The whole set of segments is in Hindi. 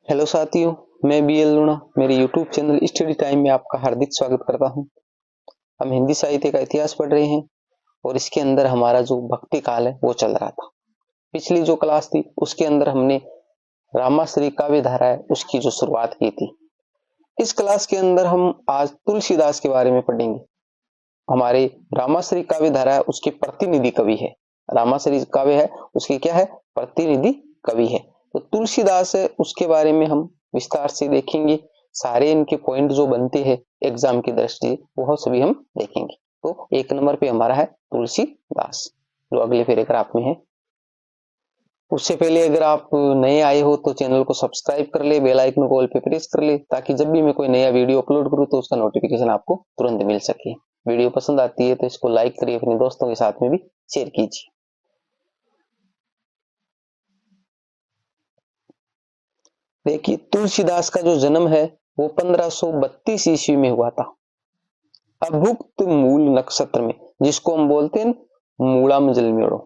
हेलो साथियों, मैं बीएल लूणा मेरे यूट्यूब चैनल स्टडी टाइम में आपका हार्दिक स्वागत करता हूं। हम हिंदी साहित्य का इतिहास पढ़ रहे हैं और इसके अंदर हमारा जो भक्ति काल है वो चल रहा था। पिछली जो क्लास थी उसके अंदर हमने रामाश्री काव्य धारा है उसकी जो शुरुआत की थी। इस क्लास के अंदर हम आज तुलसीदास के बारे में पढ़ेंगे। हमारे रामाश्री काव्य धारा है उसके प्रतिनिधि कवि है। रामाश्री काव्य है उसकी क्या है, प्रतिनिधि कवि है। तो तुलसीदास है उसके बारे में हम विस्तार से देखेंगे। सारे इनके पॉइंट जो बनते हैं एग्जाम की दृष्टि से वह सभी हम देखेंगे। तो एक नंबर पे हमारा है तुलसीदास जो अगले पैराग्राफ में है। उससे पहले अगर आप नए आए हो तो चैनल को सब्सक्राइब कर ले, बेल आइकन को ऑल पे प्रेस कर ले ताकि जब भी मैं कोई नया वीडियो अपलोड करूं तो उसका नोटिफिकेशन आपको तुरंत मिल सके। वीडियो पसंद आती है तो इसको लाइक करिए, अपने दोस्तों के साथ में भी शेयर कीजिए। देखिए, तुलसीदास का जो जन्म है वो 1532 ईस्वी में हुआ था, अभुक्त मूल नक्षत्र में, जिसको हम बोलते हैं मूलाम जलमेड़ो।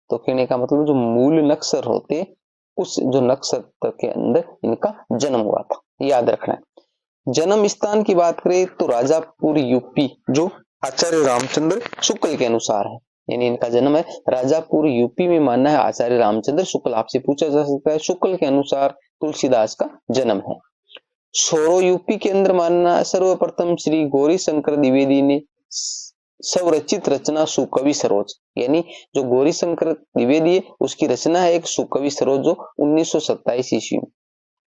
तो कहने का मतलब जो मूल नक्षत्र होते उस जो नक्षत्र के अंदर इनका जन्म हुआ था, याद रखना है। जन्म स्थान की बात करें तो राजापुर यूपी, जो आचार्य रामचंद्र शुक्ल के अनुसार है, यानी इनका जन्म है राजापुर यूपी में, मानना है आचार्य रामचंद्र शुक्ल। आपसे पूछा जा सकता है शुक्ल के अनुसार तुलसीदास का जन्म है। सोरो यूपी के अंदर मानना सर्वप्रथम श्री गौरी शंकर द्विवेदी ने स्वरचित रचना सुकवि सरोज, यानी जो गौरी शंकर द्विवेदी है उसकी रचना है एक सुकवि सरोज जो 1927 ईस्वी में।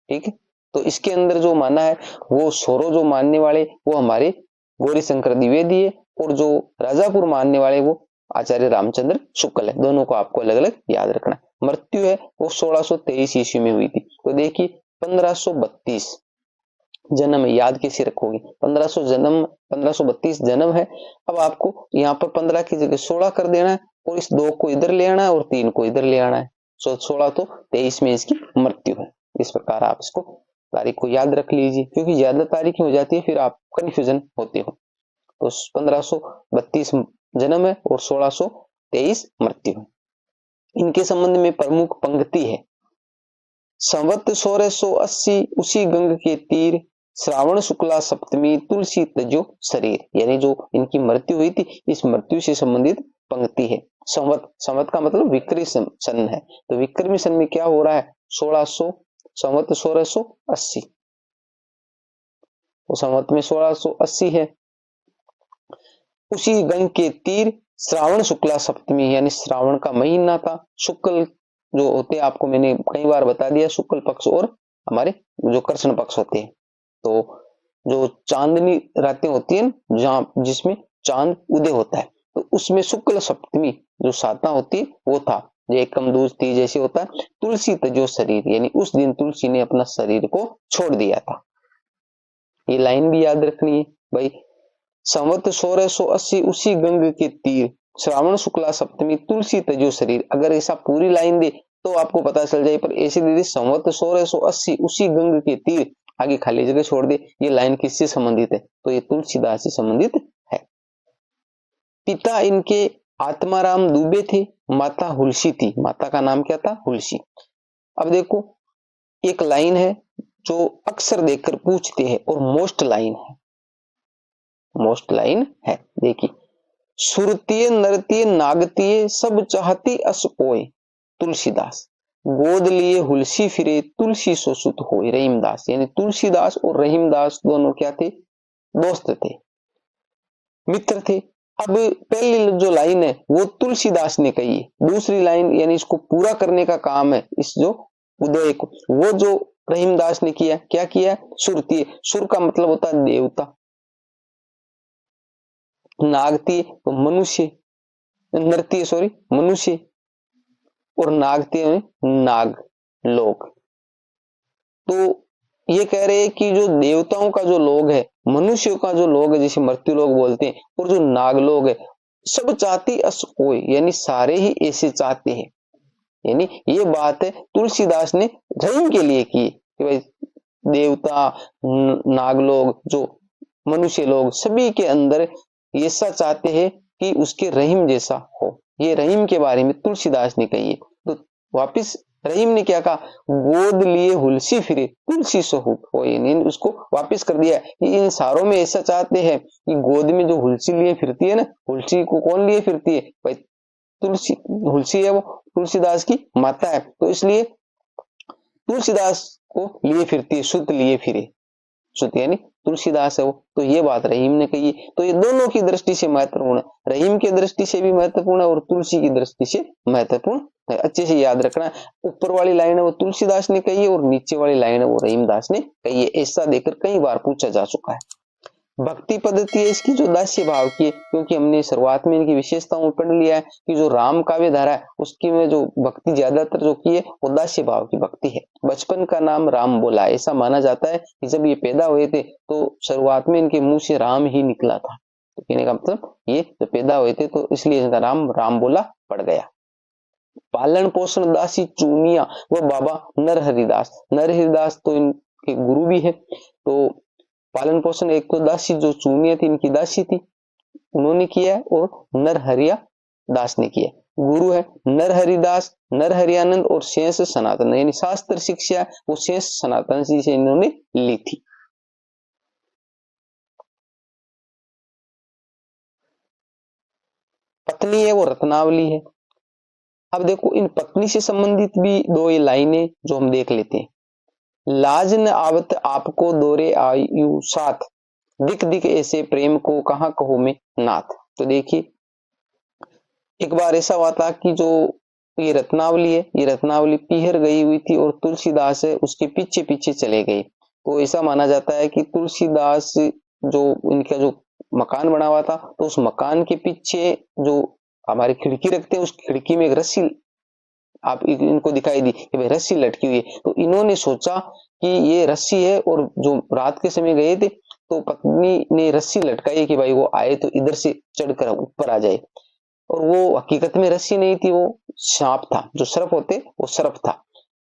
ठीक है, तो इसके अंदर जो माना है वो सोरो जो मानने वाले वो हमारे गौरी शंकर द्विवेदी है और जो राजापुर मानने वाले वो आचार्य रामचंद्र शुक्ल है। दोनों को आपको अलग अलग याद रखना। मृत्यु है वो 1623 ईस्वी में हुई थी। तो देखिए 1532 जन्म याद कैसे रखोगे, 1532 जन्म है। अब आपको यहाँ पर 15 की जगह 16 कर देना है और इस 2 को इधर ले आना है और 3 को इधर ले आना है। 16 तो 23 में इसकी मृत्यु है। इस प्रकार आप इसको तारीख को याद रख लीजिए, क्योंकि ज्यादा तारीखें हो जाती है फिर आप कंफ्यूजन होते हो। तो 1532 जन्म है और 1623 मृत्यु है। इनके संबंध में प्रमुख पंक्ति है, संवत 1680 उसी गंग के तीर, श्रावण शुक्ला सप्तमी तुलसी तजो शरीर, यानी जो इनकी मृत्यु हुई थी इस मृत्यु से संबंधित पंक्ति है। संवत, संवत का मतलब विक्रमी सन है, तो विक्रमी सन में क्या हो रहा है 1600, संवत 1680, तो संवत में 1680 है। उसी गंग के तीर श्रावण शुक्ला सप्तमी, यानी श्रावण का महीना था। शुक्ल जो होते हैं आपको मैंने कई बार बता दिया, शुक्ल पक्ष और हमारे जो कृष्ण पक्ष होते हैं। तो जो चांदनी रातें होती है जहां जिसमें चांद उदय होता है, तो उसमें शुक्ल सप्तमी जो साधना होती है वो था, जो एकम दूज तीज जैसे होता है। तुलसी तजो शरीर, यानी उस दिन तुलसी ने अपना शरीर को छोड़ दिया था। ये लाइन भी याद रखनी है भाई, संवत 1680 उसी गंग के तीर, श्रावण शुक्ला सप्तमी तुलसी तजो शरीर। अगर ऐसा पूरी लाइन दे तो आपको पता चल जाए, पर ऐसे दे दी संवत 1680 उसी गंग के तीर, आगे खाली जगह छोड़ दे। ये लाइन किससे संबंधित है, तो ये तुलसीदास से संबंधित है। पिता इनके आत्माराम दुबे थे, माता हुलसी थी। माता का नाम क्या था, हुलसी। अब देखो एक लाइन है जो अक्सर देखकर पूछते हैं और मोस्ट लाइन है, मोस्ट लाइन है। देखिए, सुरतीय नरतीय नागतीय सब चाहती अस पोए तुलसीदास, गोद लिए हुलसी फिरे तुलसी सो सुत होए रहीमदास, यानी तुलसीदास और रहीमदास दोनों क्या थे, दोस्त थे, मित्र थे। अब पहली जो लाइन है वो तुलसीदास ने कही है, दूसरी लाइन यानी इसको पूरा करने का काम है इस जो उदय को, वो जो रहीमदास ने किया, क्या किया, सुरतीय, सुर का मतलब होता है देवता, नागतीय तो मनुष्य, नृत्य सॉरी मनुष्य, और नागतीय नाग लोग। तो ये कह रहे हैं कि जो देवताओं का जो लोग है, मनुष्यों का जो लोग है जिसे मृत्यु लोग बोलते हैं, और जो नाग लोग है सब चाहती अस कोई, यानी सारे ही ऐसे चाहते हैं। यानी ये बात है तुलसीदास ने रहीम के लिए की कि भाई देवता नाग लोग जो मनुष्य लोग सभी के अंदर ऐसा चाहते हैं कि उसके रहीम जैसा हो। ये रहीम के बारे में तुलसीदास ने कही है। तो वापिस रहीम ने क्या कहा, गोद लिए हुलसी फिरे तुलसी सो हो, यानी उसको वापस कर दिया कि इन सारों में ऐसा चाहते हैं कि गोद में जो हुलसी लिए फिरती है ना, हुलसी को कौन लिए फिरती है भाई, तुलसी, हुलसी है वो तुलसीदास की माता है, तो इसलिए तुलसीदास को लिए फिरती है, शुद्ध लिए फिरे, शुद्ध यानी तुलसीदास है वो। तो ये बात रहीम ने कही। तो ये दोनों की दृष्टि से महत्वपूर्ण है, रहीम की दृष्टि से भी महत्वपूर्ण है और तुलसी की दृष्टि से महत्वपूर्ण है। अच्छे से याद रखना, ऊपर वाली लाइन है वो तुलसीदास ने कही है और नीचे वाली लाइन है वो रहीमदास ने कही है। ऐसा देकर कई बार पूछा जा चुका है। भक्ति पद्धति है इसकी जो दास्य भाव की है, क्योंकि हमने शुरुआत में इनकी विशेषताओं में पढ़ लिया है कि जो राम काव्य धारा है उसकी में जो भक्ति ज्यादातर जो की है वो दास्य भाव की भक्ति है। बचपन का नाम राम बोला, ऐसा माना जाता है कि जब ये पैदा हुए थे तो शुरुआत में इनके मुंह से राम ही निकला था। तो कहने का मतलब ये जो पैदा हुए थे तो इसलिए इनका नाम राम बोला पड़ गया। पालन पोषण दासी चूनिया वो बाबा नरहरिदास, नरहरिदास तो इनके गुरु भी है। तो पालन पोषण एक तो दासी जो चूनिया थी इनकी दासी थी उन्होंने किया है और नरहरिया दास ने किया। गुरु है नरहरिदास, नरहरियानंद और शेष सनातन, यानी शास्त्र शिक्षा वो शेष सनातन जी से इन्होंने ली थी। पत्नी है वो रत्नावली है। अब देखो इन पत्नी से संबंधित भी दो ये लाइनें जो हम देख लेते हैं। लाज न आवत आपको दोरे आयु साथ, दिख दिख ऐसे प्रेम को कहां कहो मैं नाथ। तो देखिए एक बार ऐसा हुआ था कि जो ये रत्नावली है, ये रत्नावली पीहर गई हुई थी और तुलसीदास है उसके पीछे पीछे चले गए। तो ऐसा माना जाता है कि तुलसीदास जो इनका जो मकान बना हुआ था तो उस मकान के पीछे जो हमारी खिड़की रखते हैं उस खिड़की में एक रस्सी आप इनको दिखाई दी कि भाई रस्सी लटकी हुई है। तो इन्होंने सोचा कि ये रस्सी है और जो रात के समय गए थे तो पत्नी ने रस्सी लटकाई कि भाई वो आए तो इधर से चढ़कर ऊपर आ जाए, और वो हकीकत में रस्सी नहीं थी, वो सांप था, जो सर्प होते वो सर्प था।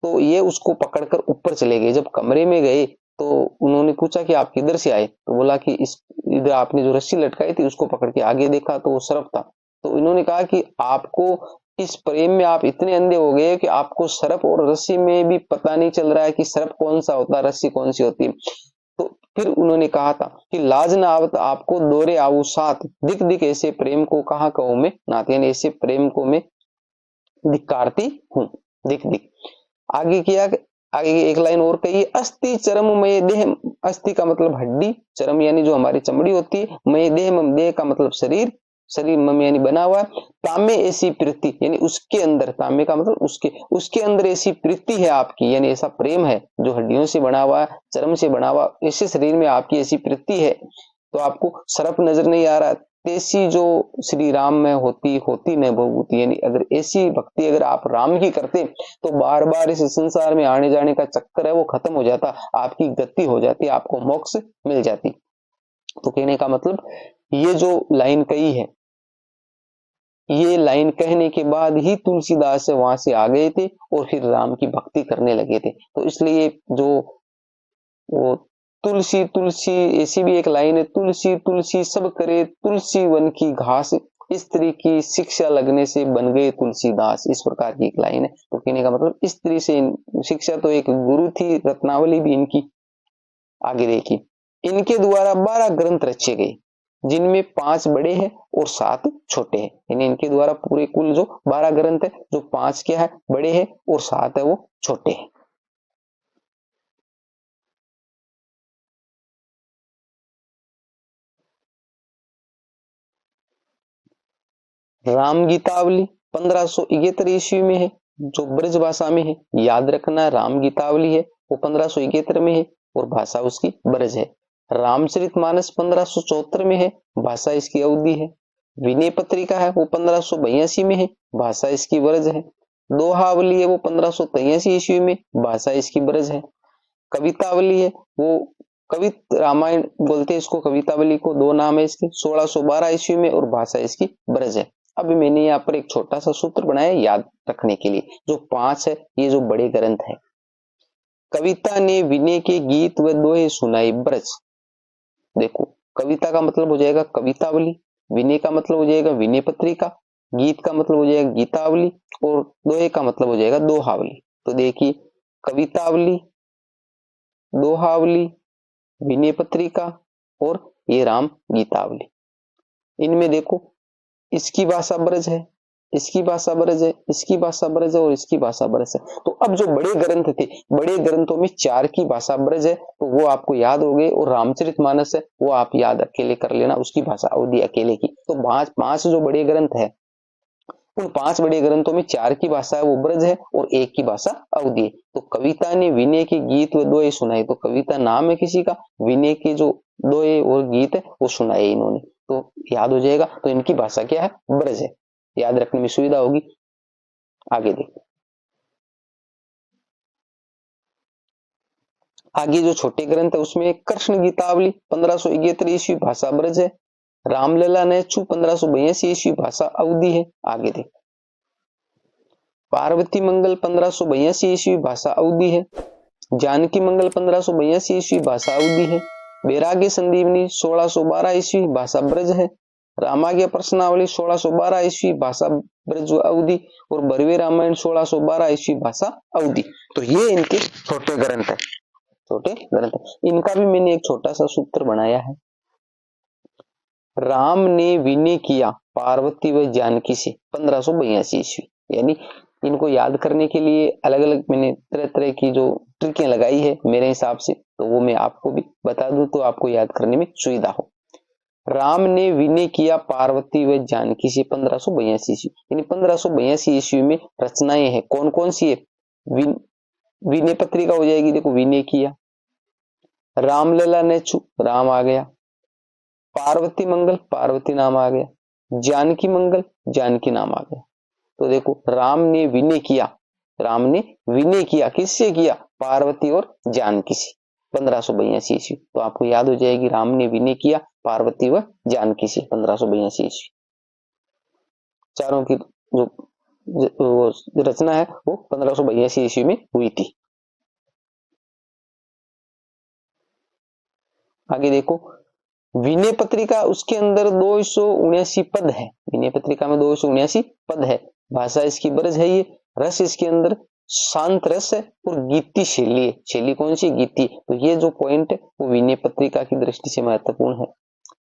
तो ये उसको पकड़कर ऊपर चले गए। जब कमरे में गए तो उन्होंने पूछा कि आप किधर से आए, तो बोला कि इस इधर आपने जो रस्सी लटकाई थी उसको पकड़ के आगे देखा तो वो सर्प था। तो इन्होंने कहा कि आपको इस प्रेम में आप इतने अंधे हो गए कि आपको सर्प और रस्सी में भी पता नहीं चल रहा है कि सर्प कौन सा होता है, रस्सी कौन सी होती है। तो फिर उन्होंने कहा था कि लाज न आवत आपको दोरे आऊ साथ, दिख दिख ऐसे प्रेम को कहा कहूं मैं नाथ, यानी ऐसे प्रेम को मैं धिक्कारती हूँ, दिख दिख। आगे किया, आगे की एक लाइन और कही, अस्थि चरम मय देह, अस्थि का मतलब हड्डी, चरम यानी जो हमारी चमड़ी होती है, मय देह मम देह का मतलब शरीर, शरीर मम यानी बना हुआ है, तामे ऐसी प्रीति यानी उसके अंदर, तामे का मतलब उसके अंदर ऐसी प्रीति है आपकी, यानी ऐसा प्रेम है जो हड्डियों से बना हुआ, चरम से बना हुआ, ऐसे शरीर में आपकी ऐसी प्रीति है। तो आपको सर्प नजर नहीं आ रहा, ऐसी जो श्री राम में होती न भभूति, यानी अगर ऐसी भक्ति अगर आप राम की करते तो बार बार इस संसार में आने जाने का चक्कर है वो खत्म हो जाता, आपकी गति हो जाती, आपको मोक्ष मिल जाती। तो कहने का मतलब ये जो लाइन कही है, ये लाइन कहने के बाद ही तुलसीदास वहां से आ गए थे और फिर राम की भक्ति करने लगे थे। तो इसलिए जो वो तुलसी तुलसी, ऐसी भी एक लाइन है, तुलसी तुलसी सब करे तुलसी वन की घास, स्त्री की शिक्षा लगने से बन गए तुलसीदास, इस प्रकार की एक लाइन है। तो कहने का मतलब स्त्री से शिक्षा, तो एक गुरु थी रत्नावली भी इनकी। आगे देखिए, इनके द्वारा 12 ग्रंथ रचे गए जिनमें 5 बड़े हैं और 7 छोटे हैं, यानी इनके द्वारा पूरे कुल जो 12 ग्रंथ है, जो 5 क्या है बड़े हैं और 7 है वो छोटे हैं। राम गीतावली 1571 ईस्वी में है, जो ब्रज भाषा में है। याद रखना राम गीतावली है वो 1571 में है और भाषा उसकी ब्रज है। रामचरितमानस 1574 में है, भाषा इसकी अवधी है। विनय पत्रिका है वो 1582 में है, भाषा इसकी ब्रज है। दोहावली है वो 1583 ईस्वी में, भाषा इसकी ब्रज है। कवितावली है वो कवित रामायण बोलते हैं इसको, कवितावली को, 2 नाम है इसके, 1612 ईस्वी में और भाषा इसकी ब्रज है। अब मैंने यहाँ पर एक छोटा सा सूत्र बनाया याद रखने के लिए, जो 5 है ये जो बड़े ग्रंथ है। कविता ने विनय के गीत व दोहे सुनाए ब्रज। देखो कविता का मतलब हो जाएगा कवितावली, विनय का मतलब हो जाएगा विनय पत्रिका, गीत का मतलब हो जाएगा गीतावली और दोहे का मतलब हो जाएगा दोहावली। तो देखिए कवितावली, दोहावली, विनय पत्रिका और ये राम गीतावली। इनमें देखो इसकी भाषा ब्रज है, इसकी भाषा ब्रज है, इसकी भाषा ब्रज है और इसकी भाषा ब्रज है। तो अब जो बड़े ग्रंथ थे, बड़े ग्रंथों में 4 की भाषा ब्रज है, तो वो आपको याद हो गए। और रामचरितमानस है वो आप याद अकेले कर लेना, उसकी भाषा अवधि अकेले की। तो पांच जो बड़े ग्रंथ है, उन 5 बड़े ग्रंथों में 4 की भाषा है वो ब्रज है और 1 की भाषा अवधि है। तो कविता ने विनय के गीत व दोहे सुनाए। तो कविता नाम है किसी का, विनय के जो दोहे और गीत है वो सुनाए इन्होंने, तो याद हो जाएगा। तो इनकी भाषा क्या है, ब्रज है, याद रखने में सुविधा होगी। आगे देखो, आगे जो छोटे ग्रंथ है उसमें कृष्ण गीतावली 1571 ईस्वी, भाषा ब्रज है। रामलला नेचु 1582 ईस्वी, भाषा अवधि है। आगे देखो, पार्वती मंगल 1582 ईस्वी, भाषा अवधि है। जानकी मंगल 1582 ईस्वी, भाषा अवधि है। बैराग्य संदीवनी 1612 ईस्वी, भाषा ब्रज है। रामाज्ञा प्रश्नावली 1612 ईस्वी, भाषा ब्रज अवधि। और बरवे रामायण 1612 ईस्वी, भाषा अवधि। तो ये इनके छोटे ग्रंथ है, छोटे ग्रंथ। इनका भी मैंने एक छोटा सा सूत्र बनाया है। राम ने विनय किया पार्वती व जानकी से 1582 ईस्वी, यानी इनको याद करने के लिए अलग अलग मैंने तरह तरह की जो ट्रिकें लगाई है मेरे हिसाब से, तो वो मैं आपको भी बता दूं तो आपको याद करने में सुविधा हो। राम ने विनय किया पार्वती व जानकी से 1582 ईस्वी, यानी 1582 ईस्वी में रचनाएं हैं। कौन कौन सी है, विनय पत्रिका हो जाएगी, देखो विनय किया। रामलला नेचु, राम आ गया। पार्वती मंगल, पार्वती नाम आ गया। जानकी मंगल, जानकी नाम आ गया। तो देखो राम ने विनय किया, राम ने विनय किया किससे किया, पार्वती और जानकी से 1582 ईस्वी। तो आपको याद हो जाएगी, राम ने विनय किया पार्वती व जानकी से 1582 ईस्वी। चारों की जो रचना है वो 1582 ईस्वी में हुई थी। आगे देखो, विनय पत्रिका, उसके अंदर 279 पद है। विनय पत्रिका में 279 पद है। भाषा इसकी ब्रज है। ये रस इसके अंदर शांत रस है और गीति शैली है। शैली कौन सी, गीति। तो ये जो पॉइंट है वो विनय पत्रिका की दृष्टि से महत्वपूर्ण है।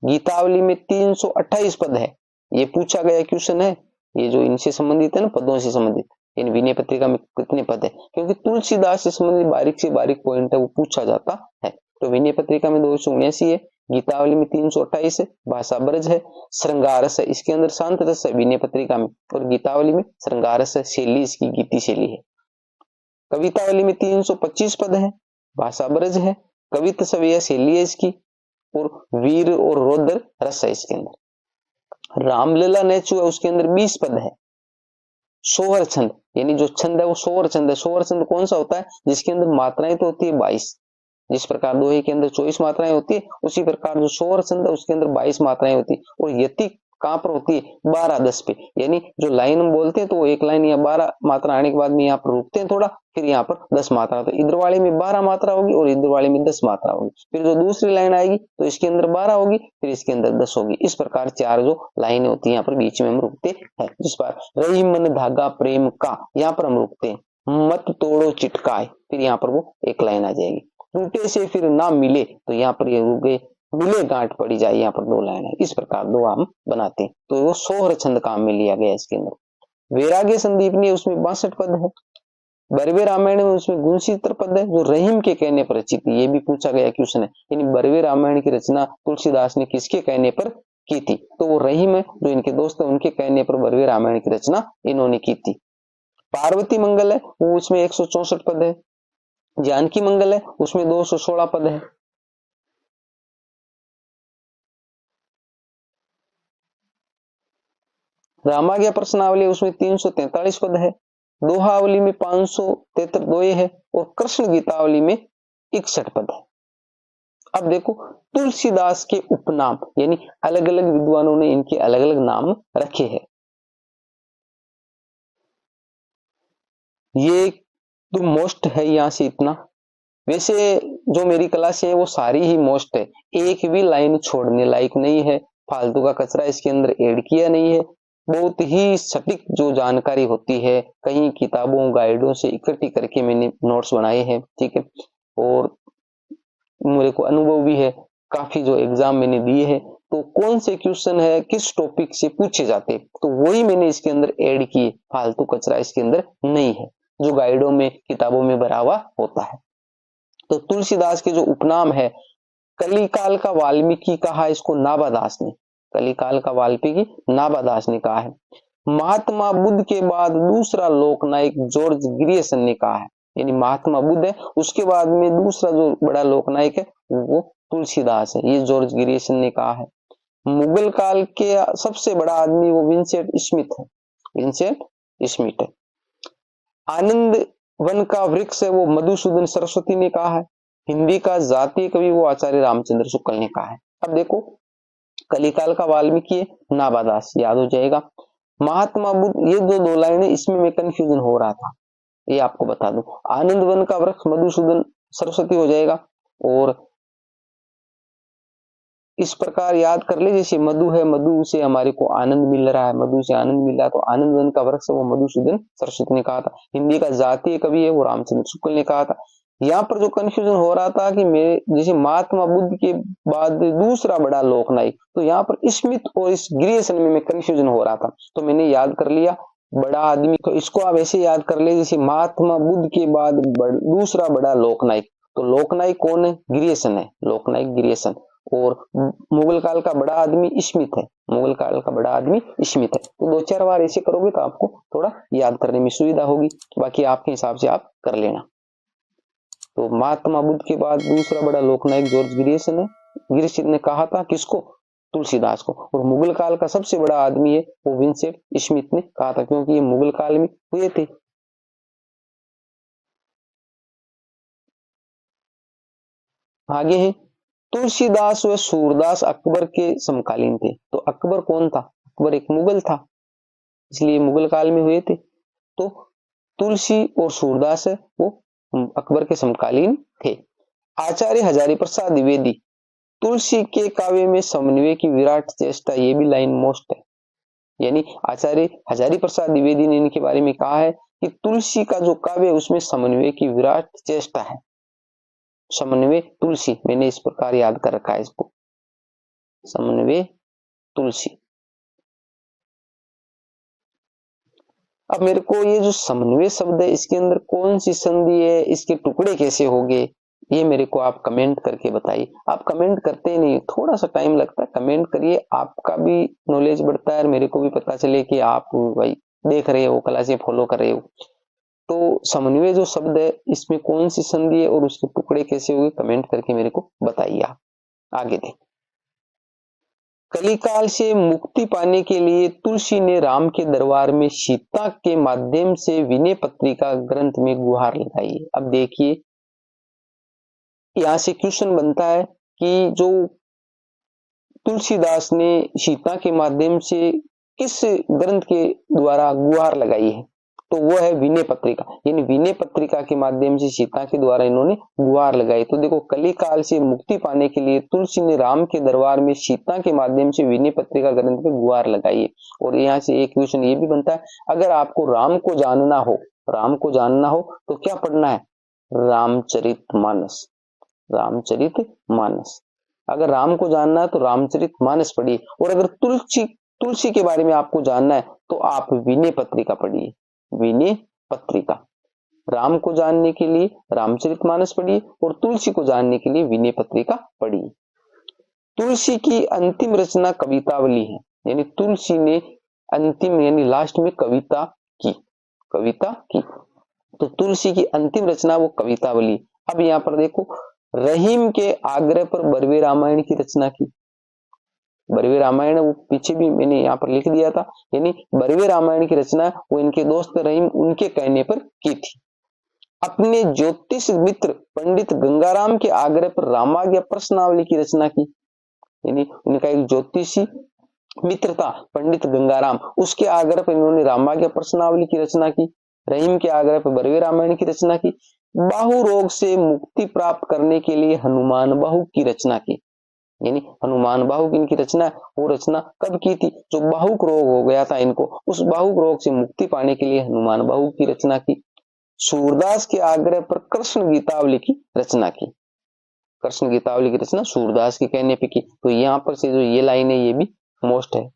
गीतावली में 328 पद है। ये पूछा गया क्वेश्चन है, ये जो इनसे संबंधित है ना, पदों से संबंधित, इन विनय पत्रिका में कितने पद है, क्योंकि तुलसीदास से संबंधित बारीक से बारीक पॉइंट है वो पूछा जाता है। तो विनय पत्रिका में 279 है, गीतावली में 328 है, भाषा ब्रज है। श्रृंगार रस है, इसके अंदर शांत रस है विनय पत्रिका में, और गीतावली में श्रृंगार रस है, शैली इसकी गीति शैली है। कवितावली में 325 पद है, भाषा ब्रज है। कवित सवैया शैली है इसकी, और वीर और रौद्र रस है इसके अंदर। रामलला नेचु है, उसके अंदर 20 पद है। सोहर छंद, यानी जो छंद है वो सोहर छंद है। सोहर छंद कौन सा होता है, जिसके अंदर मात्राएं तो होती है 22, जिस प्रकार दोहे के अंदर 24 मात्राएं होती है, उसी प्रकार जो सोहर छंद है उसके अंदर 22 मात्राएं होती है। और यति कहां पर होती है, 12-10 पे, यानी जो लाइन हम बोलते हैं तो वो एक लाइन या 12 मात्रा आने के बाद में यहाँ पर रुकते हैं थोड़ा, फिर यहाँ पर 10 मात्रा। तो इधर वाले में 12 मात्रा होगी और इधर वाले में 10 मात्रा होगी। फिर जो दूसरी लाइन आएगी तो इसके अंदर 12 होगी, फिर इसके अंदर 10 होगी। इस प्रकार 4 जो लाइनें होती है यहाँ पर बीच में हम रुकते हैं। जिस पर रही मन धागा प्रेम का, यहाँ पर हम रुकते हैं। मत तोड़ो चिटकाए, फिर यहाँ पर वो एक लाइन आ जाएगी। टूटे से फिर ना मिले, तो यहाँ पर ये रुक गए। मिले गांठ पड़ी जाए, यहाँ पर 2 लाइन है। इस प्रकार 2 हम बनाते हैं। तो वो सोहर छंद काम में लिया गया इसके अंदर। वैराग्य संदीपनी उसमें 62 पद है। बरवे रामायण में उसमें गुणचित्र पद है, जो रहीम के कहने पर रचित। ये भी पूछा गया क्वेश्चन है, यानी बरवे रामायण की रचना तुलसीदास ने किसके कहने पर की थी, तो वो रहीम है जो इनके दोस्त है, उनके कहने पर बरवे रामायण की रचना इन्होंने की थी। पार्वती मंगल है वो उसमें 164 पद है। जानकी मंगल है उसमें 216 पद है। रामाज्ञा प्रश्नावली उसमें 343 पद है। दोहावली में 573 दोहे है, और कृष्ण गीतावली में 61 पद है। अब देखो तुलसीदास के उपनाम, यानी अलग अलग विद्वानों ने इनके अलग अलग नाम रखे हैं। ये तो मोस्ट है यहां से इतना। वैसे जो मेरी क्लास है वो सारी ही मोस्ट है, एक भी लाइन छोड़ने लायक नहीं है, फालतू का कचरा इसके अंदर ऐड किया नहीं है। बहुत ही सटीक जो जानकारी होती है कई किताबों गाइडों से इकट्ठी करके मैंने नोट्स बनाए हैं, ठीक है। और मेरे को अनुभव भी है, काफी जो एग्जाम मैंने दिए हैं, तो कौन से क्वेश्चन है किस टॉपिक से पूछे जाते तो वही मैंने इसके अंदर ऐड किए, फालतू कचरा इसके अंदर नहीं है जो गाइडों में किताबों में भरा हुआ होता है। तो तुलसीदास के जो उपनाम है, कलिकाल का वाल्मीकि कहा इसको नाभादास ने, कलिकाल का वाल्मीकि नाभादास ने कहा है। महात्मा बुद्ध के बाद दूसरा लोकनायक जॉर्ज ग्रियर्सन ने कहा है, यानी महात्मा बुद्ध है उसके बाद में दूसरा जो बड़ा लोकनायक है वो तुलसीदास है, ये जॉर्ज ग्रियर्सन ने कहा है। मुगल काल के सबसे बड़ा आदमी वो विंसेंट स्मिथ है, विंसेंट स्मिथ है। आनंद वन का वृक्ष है वो मधुसूदन सरस्वती ने कहा है। हिंदी का जातीय कवि वो आचार्य रामचंद्र शुक्ल ने कहा है। अब देखो, कलिकाल का वाल्मीकि नाभादास याद हो जाएगा। महात्मा बुद्ध, ये दो लाइनें इसमें मैं कंफ्यूजन हो रहा था, ये आपको बता दूं। आनंद वन का वृक्ष मधुसूदन सरस्वती हो जाएगा, और इस प्रकार याद कर ले, जैसे मधु है, मधु से हमारे को आनंद मिल रहा है, मधु से आनंद मिल रहा है, तो आनंद वन का वृक्ष वो मधुसूदन सरस्वती ने कहा था। हिंदी का जातीय कवि है वो रामचंद्र शुक्ल ने कहा था। यहाँ पर जो कंफ्यूजन हो रहा था कि मैं जैसे महात्मा बुद्ध के बाद दूसरा बड़ा लोकनायक, तो यहाँ पर स्मिथ और इस ग्रियर्सन में मैं कंफ्यूजन हो रहा था, तो मैंने याद कर लिया बड़ा आदमी, तो इसको आप ऐसे याद कर ले जैसे महात्मा बुद्ध के बाद दूसरा बड़ा लोकनायक, तो लोकनायक कौन है? ग्रियर्सन है, लोकनायक ग्रियर्सन। और मुगल काल का बड़ा आदमी स्मिथ है, मुगल काल का बड़ा आदमी स्मिथ है। तो 2-4 बार ऐसे करोगे तो आपको थोड़ा याद करने में सुविधा होगी, बाकी आपके हिसाब से आप कर लेना। तो महात्मा बुद्ध के बाद दूसरा बड़ा लोकनायक जॉर्ज ग्रियर्सन है, ग्रियर्सन ने कहा था किसको? तुलसीदास को। और मुगल काल का सबसे बड़ा आदमी है वो विंसेंट स्मिथ ने कहा था, क्योंकि ये मुगल काल में हुए थे। आगे है, तुलसीदास व सूरदास अकबर के समकालीन थे। तो अकबर कौन था? अकबर एक मुगल था, इसलिए मुगल काल में हुए थे। तो तुलसी और सूरदास है वो अकबर के समकालीन थे। आचार्य हजारी प्रसाद द्विवेदी, तुलसी के काव्य में समन्वय की विराट चेष्टा, ये भी लाइन मोस्ट है, यानी आचार्य हजारी प्रसाद द्विवेदी ने इनके बारे में कहा है कि तुलसी का जो काव्य है उसमें समन्वय की विराट चेष्टा है। समन्वय तुलसी, मैंने इस प्रकार याद कर रखा है इसको, समन्वय तुलसी। अब मेरे को ये जो समन्वय शब्द है इसके अंदर कौन सी संधि है, इसके टुकड़े कैसे होंगे, ये मेरे को आप कमेंट करके बताइए। आप कमेंट करते नहीं, थोड़ा सा टाइम लगता है, कमेंट करिए, आपका भी नॉलेज बढ़ता है और मेरे को भी पता चले कि आप भाई देख रहे हो, क्लासे फॉलो कर रहे हो। तो समन्वय जो शब्द है इसमें कौन सी संधि है और उसके टुकड़े कैसे होंगे, कमेंट करके मेरे को बताइए। आगे देख, कलिकाल से मुक्ति पाने के लिए तुलसी ने राम के दरबार में सीता के माध्यम से विनय पत्रिका ग्रंथ में गुहार लगाई। अब देखिए, यहां से क्वेश्चन बनता है कि जो तुलसीदास ने सीता के माध्यम से किस ग्रंथ के द्वारा गुहार लगाई है, तो वो है विनय पत्रिका, यानी विनय पत्रिका के माध्यम से सीता के द्वारा इन्होंने गुहार लगाई। तो देखो, कलिकाल से मुक्ति पाने के लिए तुलसी ने राम के दरबार में सीता के माध्यम से विनय पत्रिका ग्रंथ पे गुहार लगाई है। और यहाँ से एक क्वेश्चन ये भी बनता है, अगर आपको राम को जानना हो, राम को जानना हो तो क्या पढ़ना है? रामचरितमानस, रामचरितमानस। अगर राम को जानना है तो रामचरितमानस पढ़िए, और अगर तुलसी के बारे में आपको जानना है तो आप विनय पत्रिका पढ़िए, विनय पत्रिका। राम को जानने के लिए रामचरितमानस पढ़िए और तुलसी को जानने के लिए विनय पत्रिका पढ़िए। तुलसी की अंतिम रचना कवितावली है, यानी तुलसी ने अंतिम यानी लास्ट में कविता की, कविता की। तो तुलसी की अंतिम रचना वो कवितावली। अब यहाँ पर देखो, रहीम के आग्रह पर बरवे रामायण की रचना की। बरवे रामायण वो पीछे भी मैंने यहाँ पर लिख दिया था, यानी बरवे रामायण की रचना वो इनके दोस्त रहीम उनके कहने पर की थी। अपने ज्योतिष मित्र पंडित गंगाराम के आग्रह पर रामाज्ञा प्रश्नावली की रचना की, यानी उनका एक ज्योतिषी मित्र था पंडित गंगाराम, उसके आग्रह पर इन्होंने रामाज्ञा प्रश्नावली की रचना की। रहीम के आग्रह पर बरवे रामायण की रचना की। बाहु रोग से मुक्ति प्राप्त करने के लिए हनुमान बाहु की रचना की, यानी हनुमान बाहुक इनकी रचना। वो रचना कब की थी? जो बाहुक रोग हो गया था इनको, उस बाहुक रोग से मुक्ति पाने के लिए हनुमान बाहुक की रचना की। सूरदास के आग्रह पर कृष्ण गीतावली की रचना की। कृष्ण गीतावली की रचना सूरदास के कहने पे की। तो यहाँ पर से जो ये लाइन है ये भी मोस्ट है।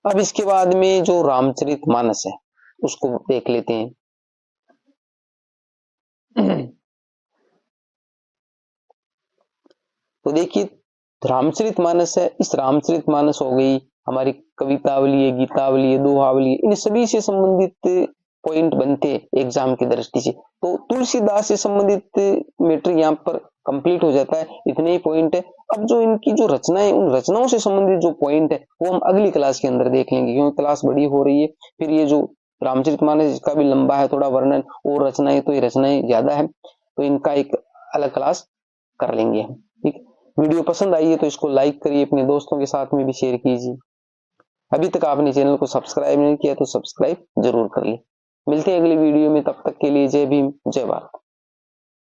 अब इसके बाद में जो रामचरितमानस है उसको देख लेते हैं। तो देखिए रामचरितमानस है, इस रामचरितमानस हो गई हमारी कवितावली है, गीतावली है, दोहावली है, इन सभी से संबंधित पॉइंट बनते हैं एग्जाम की दृष्टि से। तो तुलसीदास से संबंधित मैटर यहाँ पर कंप्लीट हो जाता है, इतने ही पॉइंट है। अब जो इनकी जो रचनाएं, उन रचनाओं से संबंधित जो पॉइंट है वो हम अगली क्लास के अंदर देख लेंगे, क्योंकि क्लास बड़ी हो रही है। फिर ये जो रामचरितमानस इसका भी लंबा है थोड़ा वर्णन, और रचनाएं तो ये रचनाएं ज्यादा है, तो इनका एक अलग क्लास कर लेंगे हम। ठीक, वीडियो पसंद आई है तो इसको लाइक करिए, अपने दोस्तों के साथ में भी शेयर कीजिए। अभी तक आपने चैनल को सब्सक्राइब नहीं किया तो सब्सक्राइब जरूर कर ले। मिलते हैं अगली वीडियो में, तब तक के लिए जय भीम जय भारत।